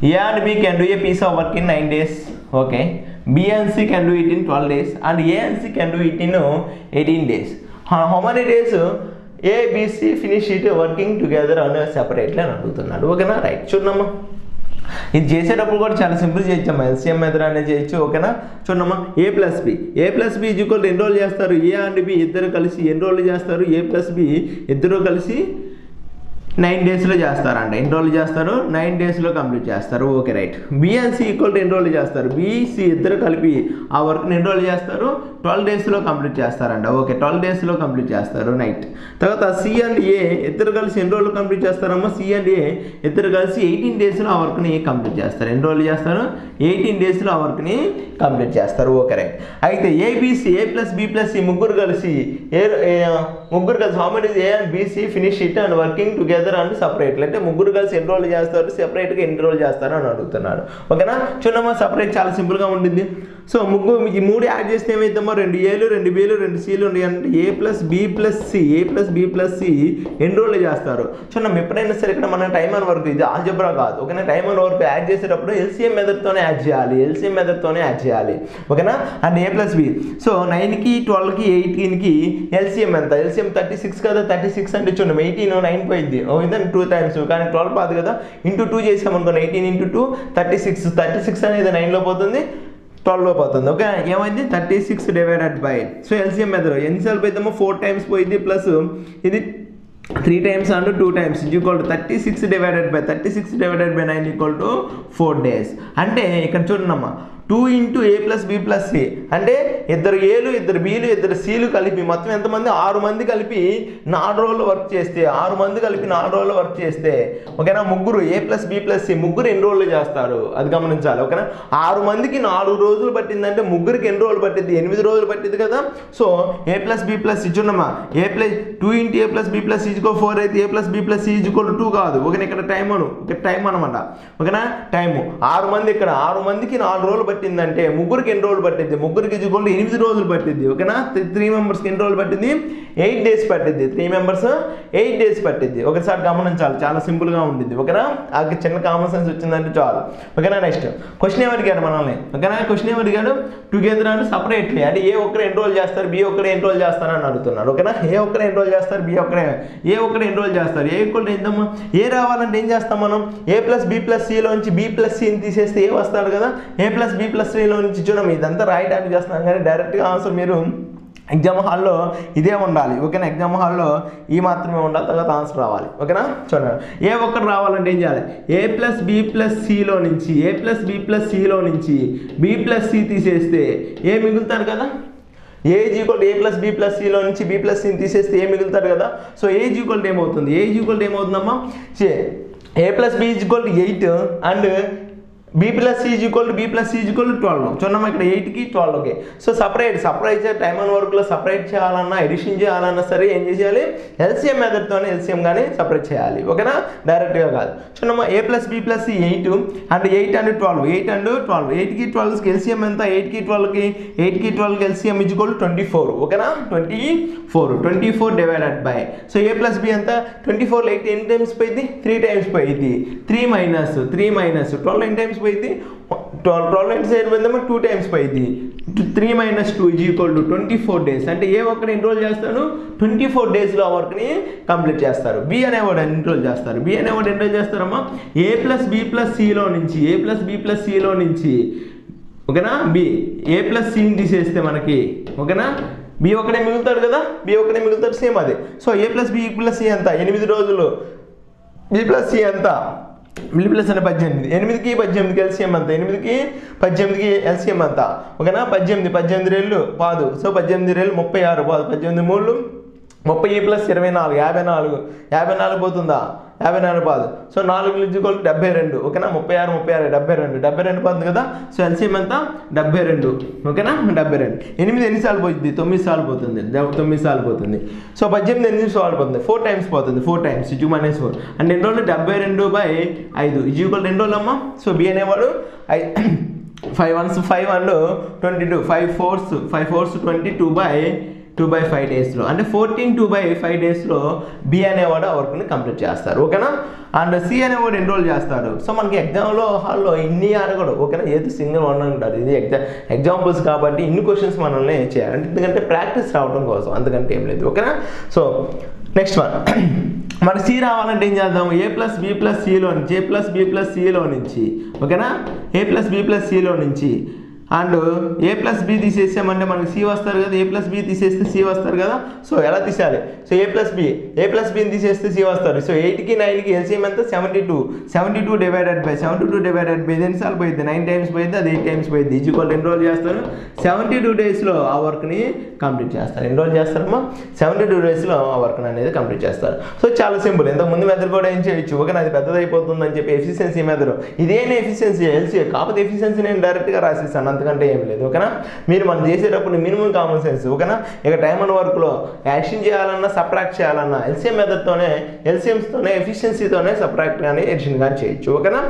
A and B can do a piece of work in 9 days. Okay. B and C can do it in 12 days and A and C can do it in 18 days. How many days A, B, C finish it working together on a separately అని అడుగుతున్నాడు. ఓకేనా, right. చూడమ్మా, ఇది చేసేటప్పుడు కూడా చాలా simple చేయొచ్చమ్మా, LCM method అనేది చేయొచ్చు. ఓకేనా, చూడమ్మా, A plus B is equal ఎన్ని రోజులు చేస్తారు? A అండ్ B ఇద్దరు కలిసి ఎన్ని రోజులు చేస్తారు? A ప్లస్ బి ఇద్దరు కలిసి 9 డేస్లో చేస్తారంట. ఎన్ని రోజులు చేస్తారు? 9 డేస్లో కంప్లీట్ చేస్తారు. Okay, right. B and C equal ఎన్ని రోజులు చేస్తారు? బిసి ఇద్దరు కలిపి ఆ వర్క్ని ఎన్ని రోజులు చేస్తారు? 12 డేస్లో కంప్లీట్ చేస్తారంట. ఓకే, 12 డేస్లో కంప్లీట్ చేస్తారు. రైట్. తర్వాత సి అండ్ ఏ ఇద్దరు కలిసి ఎన్ని రోజులు కంప్లీట్ చేస్తారమ్మా? సి అండ్ ఏ ఇద్దరు కలిసి 18 డేస్లో ఆ వర్క్ని కంప్లీట్ చేస్తారు. ఎన్ని రోజులు చేస్తారు? 18 డేస్లో ఆ వర్క్ని కంప్లీట్ చేస్తారు. Okay, right. అయితే ABC A plus B plus C ముగ్గురు కలిసి how many A and BC finish it and working together and separately, అంటే ముగ్గురు కలిసి ఎన్ని రోజులు చేస్తారు? సెపరేట్గా ఎన్ని రోజులు చేస్తారు అని అడుగుతున్నాడు. ఓకేనా, చూడమ్మా, సపరేట్ చాలా సింపుల్గా ఉంటుంది. సో ఈ మూడు యాడ్ చేస్తే ఏమైందమ్మా? 2 ఏలు 2 బీలు 2 సీలు ఉన్నాయి అంటే A plus B plus C ఎన్ని రోజులు చేస్తారు? చూడమ్మా, ఎప్పుడైనా సరే ఇక్కడ మన టైమ్ అండ్ వర్క్, ఇది ఆల్జబ్రా కాదు. ఓకేనా, టైమ్ అండ్ వర్క్ యాడ్ చేసేటప్పుడు ఎల్సిఎం మెథడ్తోనే యాడ్ చేయాలి. ఓకేనా, and A plus B. So 9కి 12కి 18కి ఎల్సిఎం ఎంత? ఎల్సిఎం 36 కదా. 36 అంటే చూడండి, 18 9 పోయింది. ఇదని 2 టైమ్స్, కానీ 12 కాదు కదా. ఇంటూ 2 చేసామనుకోండి, 18 ఇంటూ 2 36 అనేది 9లో పోతుంది, 12లో పోతుంది. ఓకే, ఏమైంది? 36 divided by. So LCM method ఎన్నిసార్లు పోయిద్దామో? 4 టైమ్స్ పోయింది, ప్లస్ ఇది 3 times and 2 times equal to 36 divided by 9 equal to 4 days. అంటే ఇక్కడ చూడండమ్మా, 2 into A plus B plus C అంటే ఇద్దరు ఏలు 2 బీలు 2 సీలు కలిపి మొత్తం ఎంతమంది? 6 మంది కలిపి 4 రోజులు వర్క్ చేస్తే ఓకేనా, ముగ్గురు ఏ ప్లస్ బి ప్లస్ సి ముగ్గురు ఎన్ని రోజులు చేస్తారు అది గమనించాలి. ఓకేనా, 6 మందికి 4 రోజులు పట్టిందంటే ముగ్గురికి ఎన్ని రోజులు పట్టింది? 8 రోజులు పట్టింది కదా. So A plus B plus C చూడమ్మా, 2 into A plus B plus C equal 4 అయితే A plus B plus C equal 2 కాదు. ఓకేనా, ఇక్కడ టైం అనమాట. ఓకేనా, టైము 6 మంది, ఇక్కడ 6 మందికి 4 రోజులు పట్టిందంటే ముగ్గురికి ఎన్ని రోజులు పట్టింది? ముగ్గురికి ఈజ్వల్ 8 రోజులు పట్టింది. ఓకేనా, 3 మెంబర్స్కి ఎన్ని రోజులు పట్టింది? 8 డేస్ పట్టింది. 3 మెంబర్స్ 8 డేస్ పట్టింది. ఒకసారి గమనించాలి, చాలా సింపుల్గా ఉంటుంది. ఓకేనా, ఆ చిన్న కామన్ సెన్స్ వచ్చిందంటే చాలు. ఓకేనా, నెక్స్ట్ క్వశ్చన్ ఏమడిగాడు మనల్ని? ఓకేనా, క్వశ్చన్ ఏమడిగాడు? టుగెదర్ అండ్ సపరేట్లీ, అంటే ఏ ఒక్కరు ఎన్ని రోజులు చేస్తారు, బి ఒక్కరు ఎన్ని రోజులు చేస్తారు అని అడుగుతున్నాడు. ఓకేనా, ఏ ఒక్కరు ఎన్ని రోజులు చేస్తారు, ఏ ఒక్కరు ఎన్ని రోజులు చేస్తారు? ఏ ఒక్కరు ఏంటమ్మా? ఏ రావాలంటే ఏం చేస్తాం మనం? ఏ ప్లస్ బి ప్లస్ సిలోంచి బి ప్లస్ సిని తీసేస్తే ఏ వస్తాడు కదా. ఏ ప్లస్ బి ప్లస్ సిలో నుంచి చూడడం, ఇదంతా రాయడానికి చేస్తున్నాం కానీ డైరెక్ట్గా ఆన్సర్ మీరు ఎగ్జామ్ హాల్లో ఇదే ఉండాలి. ఓకేనా, ఎగ్జామ్ హాల్లో ఈ మాత్రమే ఉండాలి, తర్వాత ఆన్సర్ రావాలి. ఓకేనా, చూడండి, ఏ ఒక్కటి రావాలంటే ఏం చేయాలి? ఏ ప్లస్ బి ప్లస్ సిలో నుంచి బి ప్లస్ సి తీసేస్తే ఏ మిగులుతాడు కదా. ఏ ఈక్వల్ ఏ ప్లస్ బి ప్లస్ సిలో నుంచి బి ప్లస్ సిని తీసేస్తే ఏ మిగులుతాడు కదా. సో ఏ ఈక్వల్ ఏమవుతుంది? ఏమవుతుందమ్మా? A plus B equal 8 and B plus C equal to 12. చూడమ్మా, ఇక్కడ 8కి 12కి. సో సపరేట్ టైమ్ అండ్ వర్క్లో సపరేట్ చేయాలన్నా ఎడిషన్ చేయాలన్నా సరే ఏం చేయాలి? ఎల్సిఎం మెథడ్తోనే ఎల్సిఎం కానీ సపరేట్ చేయాలి. ఓకేనా, డైరెక్ట్గా కాదు. చూడమ్మా, A plus B plus C 8 and 8 and 12 8కి 12కి ఎల్సిఎం ఎంత? 8కి 12కి ఎల్సిఎం ఈక్వల్ 24. ఓకేనా, 24 divided by. So A plus B ఎంత? 24లో 8 ఎన్ని టైమ్స్ పోయింది? 3 టైమ్స్ పోయింది. 3 మైనస్ 12 ఎన్ని టైమ్స్ పోయింది? 12 టైమ్స్ అయిపోయిందమ్మా, 2 టైమ్స్ పోయింది. 3 మైనస్ 2 ఈక్వల్ టు 24 డేస్. అంటే ఏ ఒక్కరు ఎన్ని రోజులు చేస్తాడు? 24 డేస్లో ఆ వర్క్ని కంప్లీట్ చేస్తారు. బి అనేవాడు ఎన్ని రోజులు చేస్తారమ్మా? ఏ ప్లస్ బి ప్లస్ సిలో నుంచి ఓకేనా, బి ఏ ప్లస్ సిని తీసేస్తే మనకి ఓకేనా బి ఒకటే మిగులుతాడు కదా. సేమ్ అదే. So A plus B plus C ఎంత? 8 రోజులు. బి ప్లస్ సి ఎంత? బి ప్లస్ అంటే 18. 8కి 18కి ఎల్సిఎం అంత? 8కి 18కి ఎల్సిఎం అంత? ఓకేనా, 18 రెళ్ళు పాదు. సో 18 రెళ్ళు 36 పాదు. 18 3 30 ప్లస్ 24 54 పోతుందా? 54 పాదు. So 4 equal 72. ఓకేనా, 36 72 పోతుంది కదా. సో ఎల్సిఎం ఎంత? 72. ఓకేనా, 72. 8 ఎన్నిసార్లు పోతుంది? 9 సార్లు పోతుంది. 9 సార్లు పోతుంది. సో 18 ఎన్ని సార్లు పోతుంది? 4 టైమ్స్ పోతుంది. 4 టైమ్స్ 2 - 4 అంటే ఎన్ని రోజులు? 72/5 ఈక్వల్ 2 రోజులు అమ్మా. సో బి అనేవాడు 5 1s 5 and 22 5 4s 22/5 2/5 డేస్లో, అంటే 14 2/5 డేస్లో బి అనేవాడు ఆ వర్క్ని కంప్లీట్ చేస్తారు. ఓకేనా. అండ్ సి అనేవాడు ఎన్ని రోజులు చేస్తాడు. సో మనకి ఎగ్జామ్లో హాల్లో ఇన్ని అడగడు. ఓకేనా. ఏది సింగిల్ వన్ అంటారు. ఇది ఎగ్జాంపుల్స్ కాబట్టి ఇన్ని క్వశ్చన్స్ మనల్ని చేయాలి, ఎందుకంటే ప్రాక్టీస్ రావడం కోసం, అందుకంటే ఏం లేదు. ఓకేనా. సో నెక్స్ట్ వన్, మరి సి రావాలంటే ఏం చేద్దాం, a+b+cలో నుంచి a+b+cలో నుంచి, ఓకేనా, a+b+cలో నుంచి అండ్ a+b తీసేసామంటే మనకి సి వస్తారు కదా, a+b తీసేస్తే సి వస్తారు కదా. సో ఎలా తీసేయాలి, సో a+bని తీసేస్తే సి వస్తారు. సో 8కి 9కి ఎల్సిఎం ఎంత 72 డివైడెడ్ బై ఎన్నిసార్లు పోయింది, 9 టైమ్స్ పోయింది, అది 8 టైమ్స్ పోయింది. ఈజ్వల్ ఎన్ని రోజులు చేస్తారు, 72 డేస్లో ఆ వర్క్ని కంప్లీట్ చేస్తారు. ఎన్ని రోజులు చేస్తారమ్మా, 72 డేస్లో ఆ వర్క్ని అనేది కంప్లీట్ చేస్తారు. సో చాలా సింపుల్. ఇంతకుముందు మెథడ్ కూడా ఏం చేయొచ్చు, ఓకేనా, అది పెద్దదైపోతుంది అని చెప్పి ఎఫిషియన్సీ మెథడ్, ఇదేనే ఎఫిషియన్సీ ఎల్సీ, కాకపోతే ఎఫిషియన్సీ నేను డైరెక్ట్గా రాసేస్తాను, అంతకంటే ఏం లేదు. ఓకేనా. మీరు మనం చేసేటప్పుడు మినిమం కామన్ సెన్స్, ఓకేనా. ఇక టైమ్ అండ్ వర్క్లో యాక్షన్ చేయాలన్నా సబ్ట్రాక్ట్ చేయాలన్నా ఎల్సిఎం మెథడ్తోనే, ఎల్సిఎంస్తోనే, ఎఫిషియన్సీతోనే సబ్ట్రాక్ట్ కానీ ఎడిషన్ కానీ చేయొచ్చు. ఓకేనా.